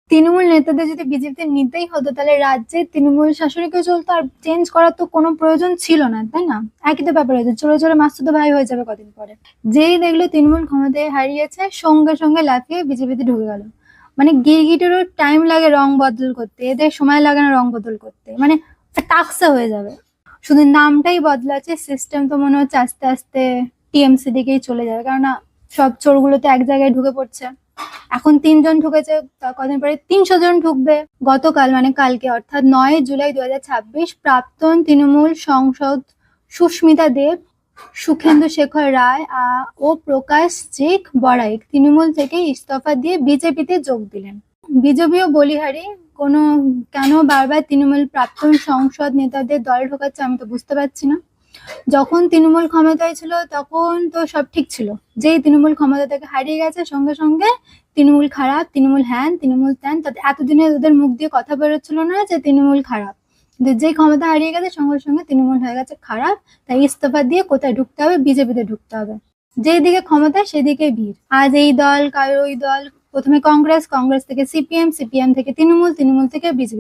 তৃণমূল নেতাদের যদি বিজেপিতে নিতেই হতো তাহলে রাজ্যে তৃণমূল শাসনকে চলতো, আর চেঞ্জ করার তো কোনো প্রয়োজন ছিল না, তাই না? একই তো ব্যাপার হয়েছে, চলে চলে মাসুদ ভাই হয়ে যাবে কদিন পরে। যেই দেখলো তৃণমূল ক্ষমতায় হারিয়েছে, সঙ্গে সঙ্গে লাফিয়ে বিজেপিতে ঢুকে গেল। মানে গিরগিটেরও টাইম লাগে রং বদল করতে, এদের সময় লাগে না রং বদল করতে, মানে টাকসা হয়ে যাবে। শুধু নামটাই বদলাচ্ছে, সিস্টেম তো মনে হচ্ছে আস্তে আস্তে টিএমসি দিকেই চলে যাবে, কেননা সব চোরগুলো তো এক জায়গায় ঢুকে পড়ছে। এখন 3 জন ঢুকেছে, কদিন পরে 300 জন ঢুকবে। গতকাল মানে কালকে অর্থাৎ 9 জুলাই 2026 প্রাক্তন তৃণমূল সাংসদ সুস্মিতা দেব, সুখেন্দু শেখর রায় ও প্রকাশ জিক বড়াইক তৃণমূল থেকে ইস্তফা দিয়ে বিজেপিতে যোগ দিলেন। বিজেপিও বলিহারি, কোনো কেন বারবার তৃণমূল প্রাক্তন সংসদ নেতাদের দলে ঢোকাচ্ছে আমি তো বুঝতে পারছি না। যখন তৃণমূল ক্ষমতায় ছিল তখন তো সব ঠিক ছিল, যেই তৃণমূল ক্ষমতা থেকে হারিয়ে গেছে সঙ্গে সঙ্গে তৃণমূল খারাপ, তৃণমূল হ্যান, তৃণমূল ত্যান, তাদের এতদিনে ওদের মুখ দিয়ে কথা বেরোচ্ছিল না যে তৃণমূল খারাপ। কিন্তু যেই ক্ষমতা হারিয়ে গেছে সঙ্গে সঙ্গে তৃণমূল হয়ে গেছে খারাপ, তাই ইস্তফা দিয়ে কোথায় ঢুকতে হবে? বিজেপিতে ঢুকতে হবে। যেই দিকে ক্ষমতা সেদিকে ভিড়, আজ এই দল কাল ওই দল, প্রথমে কংগ্রেস, কংগ্রেস থেকে সিপিএম, সিপিএম থেকে তৃণমূল, তৃণমূল থেকে বিজেপি।